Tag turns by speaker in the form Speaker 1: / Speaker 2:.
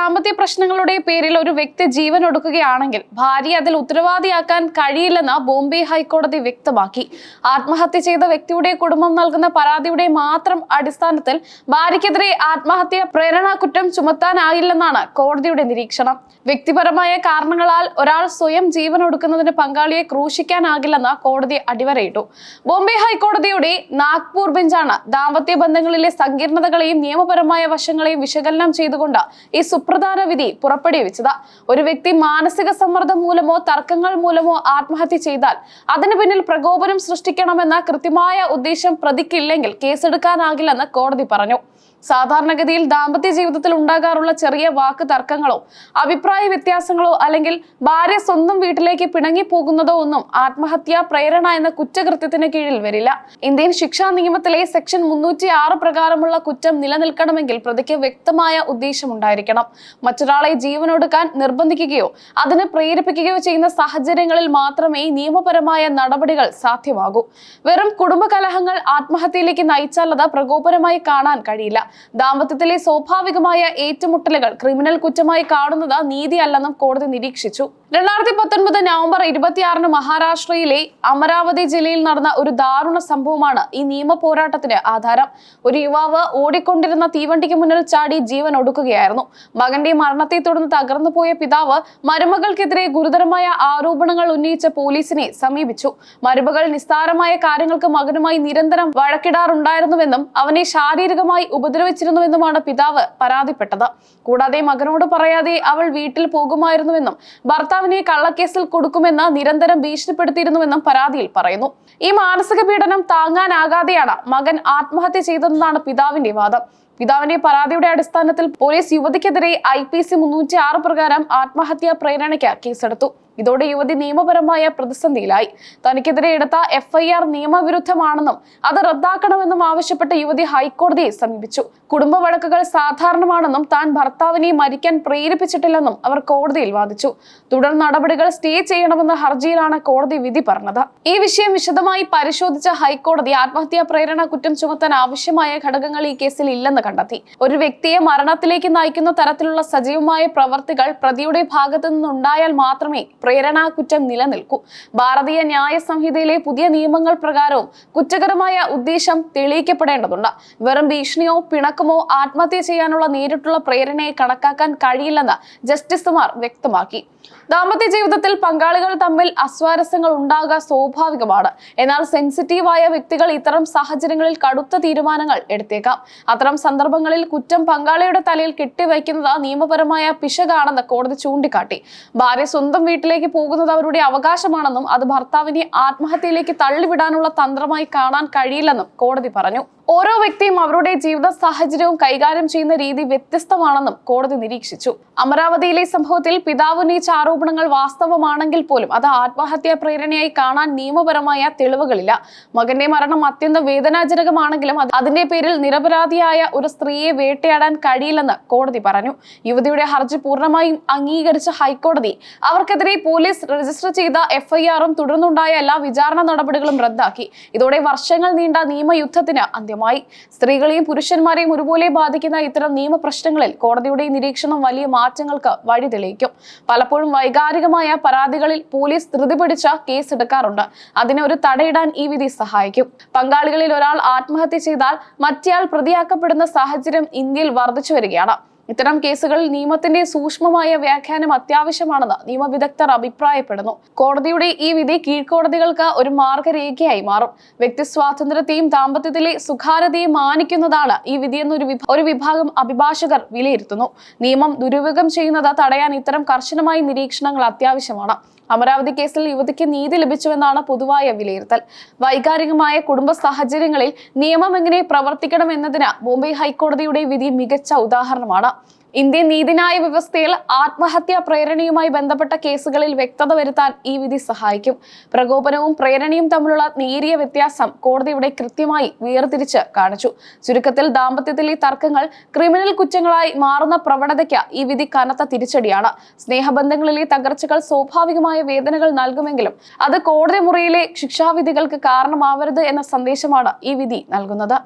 Speaker 1: ദാമ്പത്യ പ്രശ്നങ്ങളുടെ പേരിൽ ഒരു വ്യക്തി ജീവൻ ഒടുക്കുകയാണെങ്കിൽ ഭാര്യയെ അതിൽ ഉത്തരവാദിയാക്കാൻ കഴിയില്ലെന്ന് ബോംബെ ഹൈക്കോടതി വ്യക്തമാക്കി. ആത്മഹത്യ ചെയ്ത വ്യക്തിയുടെ കുടുംബം നൽകുന്ന പരാതിയുടെ മാത്രം അടിസ്ഥാനത്തിൽ ഭാര്യയ്ക്കെതിരെ ആത്മഹത്യ പ്രേരണ കുറ്റം ചുമത്താനായില്ലെന്നാണ് കോടതിയുടെ നിരീക്ഷണം. വ്യക്തിപരമായ കാരണങ്ങളാൽ ഒരാൾ സ്വയം ജീവൻ ഒടുക്കുന്നതിന് പങ്കാളിയെ ക്രൂശിക്കാനാകില്ലെന്ന് കോടതി അടിവരയിട്ടു. ബോംബെ ഹൈക്കോടതിയുടെ നാഗ്പൂർ ബെഞ്ചാണ് ദാമ്പത്യ ബന്ധങ്ങളിലെ സങ്കീർണതകളെയും നിയമപരമായ വശങ്ങളെയും വിശകലനം ചെയ്തുകൊണ്ട് ഈ സുപ്രധാന വിധി പുറപ്പെടുവിച്ചത്. ഒരു വ്യക്തി മാനസിക സമ്മർദ്ദം മൂലമോ തർക്കങ്ങൾ മൂലമോ ആത്മഹത്യ ചെയ്താൽ അതിന് പിന്നിൽ പ്രകോപനം സൃഷ്ടിക്കണമെന്ന കൃത്യമായ ഉദ്ദേശം പ്രതിക്കില്ലെങ്കിൽ കേസെടുക്കാനാകില്ലെന്ന് കോടതി പറഞ്ഞു. സാധാരണഗതിയിൽ ദാമ്പത്യ ജീവിതത്തിൽ ഉണ്ടാകാറുള്ള ചെറിയ വാക്ക് തർക്കങ്ങളോ അഭിപ്രായ വ്യത്യാസങ്ങളോ അല്ലെങ്കിൽ ഭാര്യ സ്വന്തം വീട്ടിലേക്ക് പിണങ്ങി പോകുന്നതോ ഒന്നും ആത്മഹത്യാ പ്രേരണ എന്ന കുറ്റകൃത്യത്തിന് കീഴിൽ വരില്ല. ഇന്ത്യൻ ശിക്ഷാ നിയമത്തിലെ സെക്ഷൻ 306 പ്രകാരമുള്ള കുറ്റം നിലനിൽക്കണമെങ്കിൽ പ്രതിക്ക് വ്യക്തമായ ഉദ്ദേശം ഉണ്ടായിരിക്കണം. മറ്റൊരാളെ ജീവനൊടുക്കാൻ നിർബന്ധിക്കുകയോ അതിന് പ്രേരിപ്പിക്കുകയോ ചെയ്യുന്ന സാഹചര്യങ്ങളിൽ മാത്രമേ നിയമപരമായ നടപടികൾ സാധ്യമാകൂ. വെറും കുടുംബകലഹങ്ങൾ ആത്മഹത്യയിലേക്ക് നയിച്ചാൽ അത് പ്രകോപനമായി കാണാൻ കഴിയില്ല. ദാമ്പത്യത്തിലെ സ്വാഭാവികമായ ഏറ്റുമുട്ടലുകൾ ക്രിമിനൽ കുറ്റമായി കാണുന്നത് നീതിയല്ലെന്നും കോടതി നിരീക്ഷിച്ചു. 2019 നവംബർ 26 മഹാരാഷ്ട്രയിലെ അമരാവതി ജില്ലയിൽ നടന്ന ഒരു ദാരുണ സംഭവമാണ് ഈ നിയമ പോരാട്ടത്തിന് ആധാരം. ഒരു യുവാവ് ഓടിക്കൊണ്ടിരുന്ന തീവണ്ടിക്ക് മുന്നിൽ ചാടി ജീവൻ ഒടുക്കുകയായിരുന്നു. മകന്റെ മരണത്തെ തുടർന്ന് തകർന്നുപോയ പിതാവ് മരുമകൾക്കെതിരെ ഗുരുതരമായ ആരോപണങ്ങൾ ഉന്നയിച്ച പോലീസിനെ സമീപിച്ചു. മരുമകൾ നിസ്സാരമായ കാര്യങ്ങൾക്ക് മകനുമായി നിരന്തരം വഴക്കിടാറുണ്ടായിരുന്നുവെന്നും അവനെ ശാരീരികമായി ഉപദ്രവിച്ചിരുന്നുവെന്നുമാണ് പിതാവ് പരാതിപ്പെട്ടത്. കൂടാതെ മകനോട് പറയാതെ അവൾ വീട്ടിൽ പോകുമായിരുന്നുവെന്നും ഭർത്താവിനെ കള്ളക്കേസിൽ കൊടുക്കുമെന്ന് നിരന്തരം ഭീഷണിപ്പെടുത്തിയിരുന്നുവെന്നും പരാതിയിൽ പറയുന്നു. ഈ മാനസിക പീഡനം താങ്ങാനാകാതെയാണ് മകൻ ആത്മഹത്യ ചെയ്തതെന്നാണ് പിതാവിന്റെ വാദം. പിതാവിന്റെ പരാതിയുടെ അടിസ്ഥാനത്തിൽ പോലീസ് യുവതിക്കെതിരെ IPC 306 പ്രകാരം ആത്മഹത്യാ പ്രേരണയ്ക്ക് കേസെടുത്തു. ഇതോടെ യുവതി നിയമപരമായ പ്രതിസന്ധിയിലായി. തനിക്കെതിരെ എടുത്ത FIR നിയമവിരുദ്ധമാണെന്നും അത് റദ്ദാക്കണമെന്നും ആവശ്യപ്പെട്ട് യുവതി ഹൈക്കോടതിയെ സമീപിച്ചു. കുടുംബ വഴക്കുകൾ സാധാരണമാണെന്നും താൻ ഭർത്താവിനെ മരിക്കാൻ പ്രേരിപ്പിച്ചിട്ടില്ലെന്നും അവർ കോടതിയിൽ വാദിച്ചു. തുടർ നടപടികൾ സ്റ്റേ ചെയ്യണമെന്ന ഹർജിയിലാണ് കോടതി വിധി പറഞ്ഞത്. ഈ വിഷയം വിശദമായി പരിശോധിച്ച ഹൈക്കോടതി ആത്മഹത്യാ പ്രേരണ കുറ്റം ചുമത്താൻ ആവശ്യമായ ഘടകങ്ങൾ ഈ കേസിൽ ഇല്ലെന്ന് കണ്ടെത്തി. ഒരു വ്യക്തിയെ മരണത്തിലേക്ക് നയിക്കുന്ന തരത്തിലുള്ള സജീവമായ പ്രവർത്തികൾ പ്രതിയുടെ ഭാഗത്തു നിന്നുണ്ടായാൽ മാത്രമേ പ്രേരണാ കുറ്റം നിലനിൽക്കൂ. ഭാരതീയ ന്യായ സംഹിതയിലെ പുതിയ നിയമങ്ങൾ പ്രകാരവും കുറ്റകരമായ ഉദ്ദേശം തെളിയിക്കപ്പെടേണ്ടതുണ്ട്. വെറും ഭീഷണിയോ പിണക്കമോ ആത്മഹത്യ ചെയ്യാനുള്ള നേരിട്ടുള്ള പ്രേരണയെ കണക്കാക്കാൻ കഴിയില്ലെന്ന് ജസ്റ്റിസുമാർ വ്യക്തമാക്കി. ദാമ്പത്യ ജീവിതത്തിൽ പങ്കാളികൾ തമ്മിൽ അസ്വാരസ്യങ്ങൾ ഉണ്ടാകുക സ്വാഭാവികമാണ്. എന്നാൽ സെൻസിറ്റീവായ വ്യക്തികൾ ഇത്തരം സാഹചര്യങ്ങളിൽ കടുത്ത തീരുമാനങ്ങൾ എടുത്തേക്കാം. അത്തരം സന്ദർഭങ്ങളിൽ കുറ്റം പങ്കാളിയുടെ തലയിൽ കെട്ടിവയ്ക്കുന്നത് നിയമപരമായ പിശകാണെന്ന് കോടതി ചൂണ്ടിക്കാട്ടി. ഭാര്യ സ്വന്തം വീട്ടിലേക്ക് പോകുന്നത് അവരുടെ അവകാശമാണെന്നും അത് ഭർത്താവിനെ ആത്മഹത്യയിലേക്ക് തള്ളിവിടാനുള്ള തന്ത്രമായി കാണാൻ കഴിയില്ലെന്നും കോടതി പറഞ്ഞു. ഓരോ വ്യക്തിയും അവരുടെ ജീവിത സാഹചര്യവും കൈകാര്യം ചെയ്യുന്ന രീതി വ്യത്യസ്തമാണെന്നും കോടതി നിരീക്ഷിച്ചു. അമരാവതിയിലെ സംഭവത്തിൽ പിതാവ് ഉന്നയിച്ച ആരോപണങ്ങൾ വാസ്തവമാണെങ്കിൽ പോലും അത് ആത്മഹത്യാ പ്രേരണയായി കാണാൻ നിയമപരമായ തെളിവുകളില്ല. മകന്റെ മരണം അത്യന്തം വേദനാജനകമാണെങ്കിലും അതിന്റെ പേരിൽ നിരപരാധിയായ ഒരു സ്ത്രീയെ വേട്ടയാടാൻ കഴിയില്ലെന്ന് കോടതി പറഞ്ഞു. യുവതിയുടെ ഹർജി പൂർണ്ണമായും അംഗീകരിച്ച ഹൈക്കോടതി അവർക്കെതിരെ പോലീസ് രജിസ്റ്റർ ചെയ്ത FIR-ഉം തുടർന്നുണ്ടായ എല്ലാ വിചാരണ നടപടികളും റദ്ദാക്കി. ഇതോടെ വർഷങ്ങൾ നീണ്ട നിയമയുദ്ധത്തിന് അന്ത്യം. സ്ത്രീകളെയും പുരുഷന്മാരെയും ഒരുപോലെ ബാധിക്കുന്ന ഇത്തരം നിയമപ്രശ്നങ്ങളിൽ കോടതിയുടെ നിരീക്ഷണം വലിയ മാറ്റങ്ങൾക്ക് വഴി തെളിയിക്കും. പലപ്പോഴും വൈകാരികമായ പരാതികളിൽ പോലീസ് ധൃതി പിടിച്ച കേസെടുക്കാറുണ്ട്. അതിന് ഒരു തടയിടാൻ ഈ വിധി സഹായിക്കും. പങ്കാളികളിൽ ഒരാൾ ആത്മഹത്യ ചെയ്താൽ മറ്റേയാൾ പ്രതിയാക്കപ്പെടുന്ന സാഹചര്യം ഇന്ത്യയിൽ വർദ്ധിച്ചു വരികയാണ്. ഇത്തരം കേസുകളിൽ നിയമത്തിന്റെ സൂക്ഷ്മമായ വ്യാഖ്യാനം അത്യാവശ്യമാണെന്ന് നിയമവിദഗ്ധർ അഭിപ്രായപ്പെടുന്നു. കോടതിയുടെ ഈ വിധി കീഴ്ക്കോടതികൾക്ക് ഒരു മാർഗരേഖയായി മാറും. വ്യക്തി സ്വാതന്ത്ര്യത്തെയും ദാമ്പത്യത്തിലെ സുഖാര്യതയും മാനിക്കുന്നതാണ് ഈ വിധിയെന്ന് ഒരു വിഭാഗം അഭിഭാഷകർ വിലയിരുത്തുന്നു. നിയമം ദുരുപയോഗം ചെയ്യുന്നത് തടയാൻ ഇത്തരം കർശനമായ നിരീക്ഷണങ്ങൾ അത്യാവശ്യമാണ്. അമരാവതി കേസിൽ യുവതിക്ക് നീതി ലഭിച്ചുവെന്നാണ് പൊതുവായ വിലയിരുത്തൽ. വൈകാരികമായ കുടുംബ സാഹചര്യങ്ങളിൽ നിയമം എങ്ങനെ പ്രവർത്തിക്കണം എന്നതിന് ബോംബെ ഹൈക്കോടതിയുടെ വിധി മികച്ച ഉദാഹരണമാണ്. ഇന്ത്യൻ നീതിന്യായ വ്യവസ്ഥയിൽ ആത്മഹത്യാ പ്രേരണയുമായി ബന്ധപ്പെട്ട കേസുകളിൽ വ്യക്തത വരുത്താൻ ഈ വിധി സഹായിക്കും. പ്രകോപനവും പ്രേരണയും തമ്മിലുള്ള നേരിയ വ്യത്യാസം കോടതി ഇവിടെ കൃത്യമായി വേർതിരിച്ച് കാണിച്ചു. ചുരുക്കത്തിൽ ദാമ്പത്യത്തിലെ തർക്കങ്ങൾ ക്രിമിനൽ കുറ്റങ്ങളായി മാറുന്ന പ്രവണതയ്ക്ക് ഈ വിധി കനത്ത തിരിച്ചടിയാണ്. സ്നേഹബന്ധങ്ങളിലെ തകർച്ചകൾ സ്വാഭാവികമായ വേദനകൾ നൽകുമെങ്കിലും അത് കോടതി മുറിയിലെ ശിക്ഷാവിധികൾക്ക് കാരണമാവരുത് എന്ന സന്ദേശമാണ് ഈ വിധി നൽകുന്നത്.